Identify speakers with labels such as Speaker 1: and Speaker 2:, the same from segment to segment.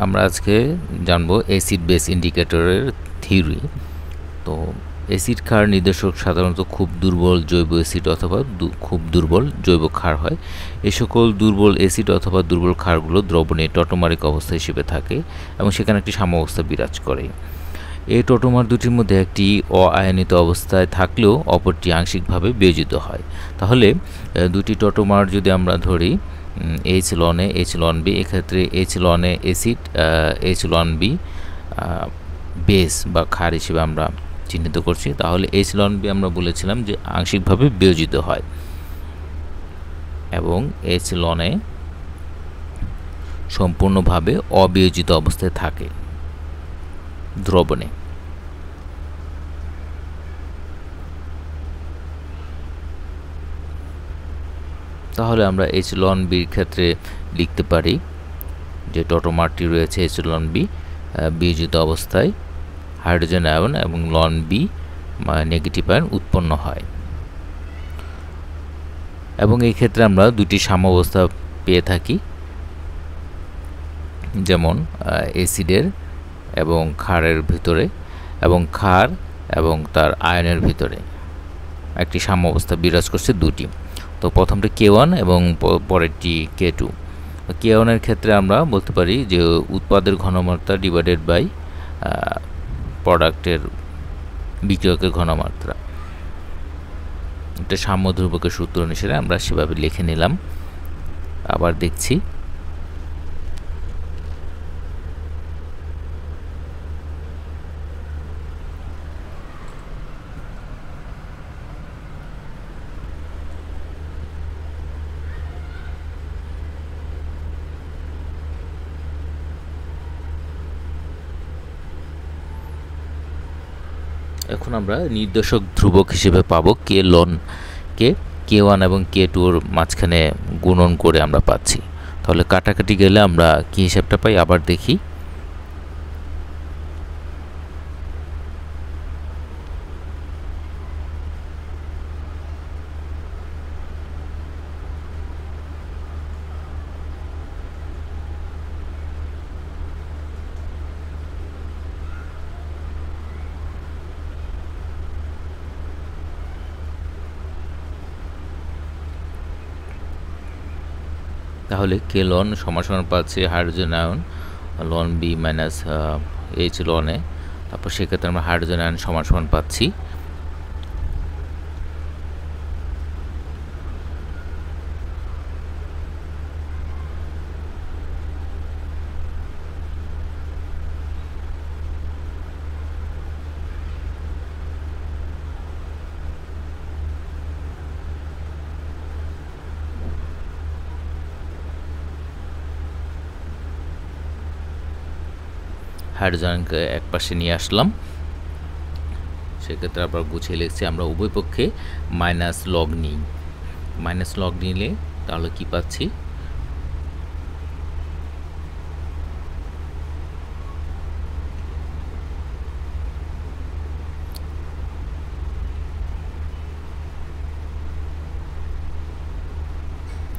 Speaker 1: আমরা আজকে জানবো অ্যাসিড বেস ইন্ডিকেটরের থিওরি। তো অ্যাসিড ক্ষার নির্দেশক সাধারণত খুব দুর্বল জৈব অ্যাসিড অথবা খুব দুর্বল জৈব ক্ষার হয়। এই সকল দুর্বল অ্যাসিড অথবা দুর্বল ক্ষারগুলো দ্রবণে টটোমারিক অবস্থা হিসেবে থাকে এবং সেখানে একটি সাম্যাবস্থা বিরাজ করে। এই টটোমার দুটির মধ্যে একটি অআয়নিত অবস্থায় থাকলেও অপরটি আংশিকভাবে বিয়োজিত হয়। তাহলে দুটি টটোমার যদি আমরা ধরি H ln A H ln B, এক্ষেত্রে H ln A acid, H ln B base বা ক্ষার হিসেবে আমরা চিহ্নিত করছি। তাহলে এইচ লন বি আমরা বলেছিলাম যে আংশিকভাবে বিয়োজিত হয় এবং এইচ লন এ সম্পূর্ণভাবে অবিয়োজিত অবস্থায় থাকে দ্রবণে। তাহলে আমরা এইচ লন বির ক্ষেত্রে লিখতে পারি যে টটোমারটি রয়েছে এইচ লন বি বিয়োজিত অবস্থায়, হাইড্রোজেন আয়ন এবং লন বি নেগেটিভ আয়ন উৎপন্ন হয় এবং এই ক্ষেত্রে আমরা দুটি সাম্যাবস্থা পেয়ে থাকি, যেমন অ্যাসিডের এবং ক্ষারের ভিতরে এবং ক্ষার এবং তার আয়নের ভিতরে একটি সাম্যাবস্থা বিরাজ করছে দুটি। তো প্রথমটি K1 এবং পরেরটি K2। K1 এর ক্ষেত্রে আমরা বলতে পারি যে উৎপাদের ঘনমাত্রা ডিভাইডেড বাই প্রোডাক্টের বিক্রিয়কের ঘনমাত্রা। এটা সাম্য ধ্রুবকের সূত্র অনুসারে আমরা সেভাবে লিখে নিলাম। আবার দেখছি, এখন আমরা নির্দেশক ধ্রুবক হিসেবে পাবো কে লন কে K1 এবং K2 এর মাঝখানে গুণন করে আমরা পাচ্ছি। তাহলে কাটাকাটি গেলে আমরা কি হিসাবটা পাই আবার দেখি। তাহলে কে লন সমান পাচ্ছি hydrogen ion ln B minus H ln A, তারপর সেক্ষেত্রে আমরা হাইড্রোজেন আয়ন সমান পাচ্ছি হাইড্রোজেনকে এক পাশে নিয়ে আসলাম, সেক্ষেত্রে আবার গুছিয়ে লিখছি আমরা উভয় পক্ষে মাইনাস লগ নিই। মাইনাস লগ নিলে তাহলে কি পাচ্ছি,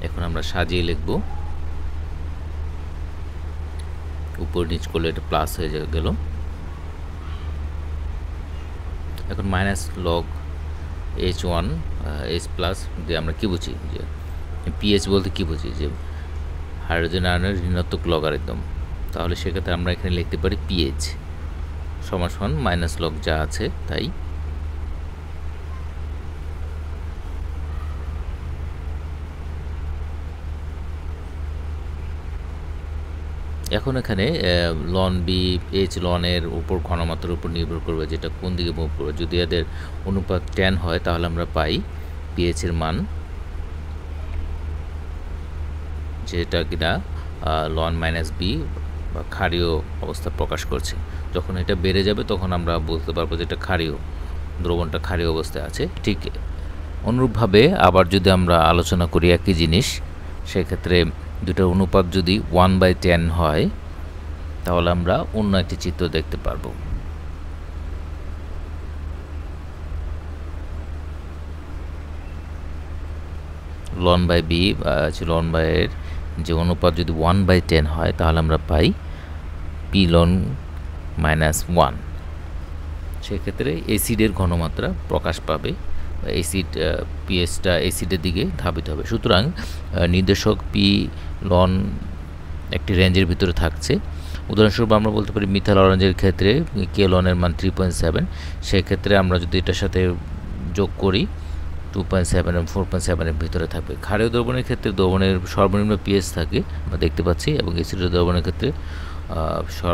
Speaker 1: এখন আমরা সাজিয়ে লিখব, উপর নিচ করলে এটা প্লাস হয়ে গেল। এখন minus log H1 H plus দিয়ে আমরা কি বুঝি, যে পিএইচ বলতে কি বুঝি, যে হাইড্রোজেন আয়নের ঋণাত্মক লগারিদম। তাহলে সেক্ষেত্রে আমরা এখানে লিখতে পারি পিএইচ সমান মাইনাস লগ যা আছে তাই। এখন এখানে লন বি এইচ লনের উপর ঘনমাত্রার উপর নির্ভর করবে, যেটা কোন দিকে মুভ করবে। যদি এদের অনুপাত 10 হয় তাহলে আমরা পাই পিএইচ এর মান, যেটা কিনা লন মাইনাস বি বা ক্ষারীয় অবস্থা প্রকাশ করছে। যখন এটা বেড়ে যাবে তখন আমরা বলতে পারবো যে এটা ক্ষারীয়, দ্রবণটা ক্ষারীয় অবস্থায় আছে। ঠিক অনুরূপভাবে আবার যদি আমরা আলোচনা করি একই জিনিস, সেক্ষেত্রে দুটার অনুপাত যদি 1/10 হয় তাহলে আমরা অন্য একটি চিত্র দেখতে পারবো। ln/b ln/এর যে অনুপাত যদি 1/10 হয় তাহলে আমরা পাই পি লন -1, সেক্ষেত্রে অ্যাসিডের ঘনমাত্রা প্রকাশ পাবে, অ্যাসিড পিএইচটা অ্যাসিডের দিকে ধাবিত হবে। সুতরাং নির্দেশক পি লন একটি রেঞ্জের ভিতরে থাকছে। উদাহরণস্বরূপ আমরা বলতে পারি মিথাইল অরেঞ্জের ক্ষেত্রে কে লনের মান 3.7, সেক্ষেত্রে আমরা যদি এটার সাথে যোগ করি 2.7 এবং 4.7 এর ভিতরে থাকবে। ক্ষারীয় দ্রবণের ক্ষেত্রে দ্রবণের সর্বনিম্ন পিএইচ থাকে আমরা দেখতে পাচ্ছি, এবং অ্যাসিডীয় দ্রবণের ক্ষেত্রে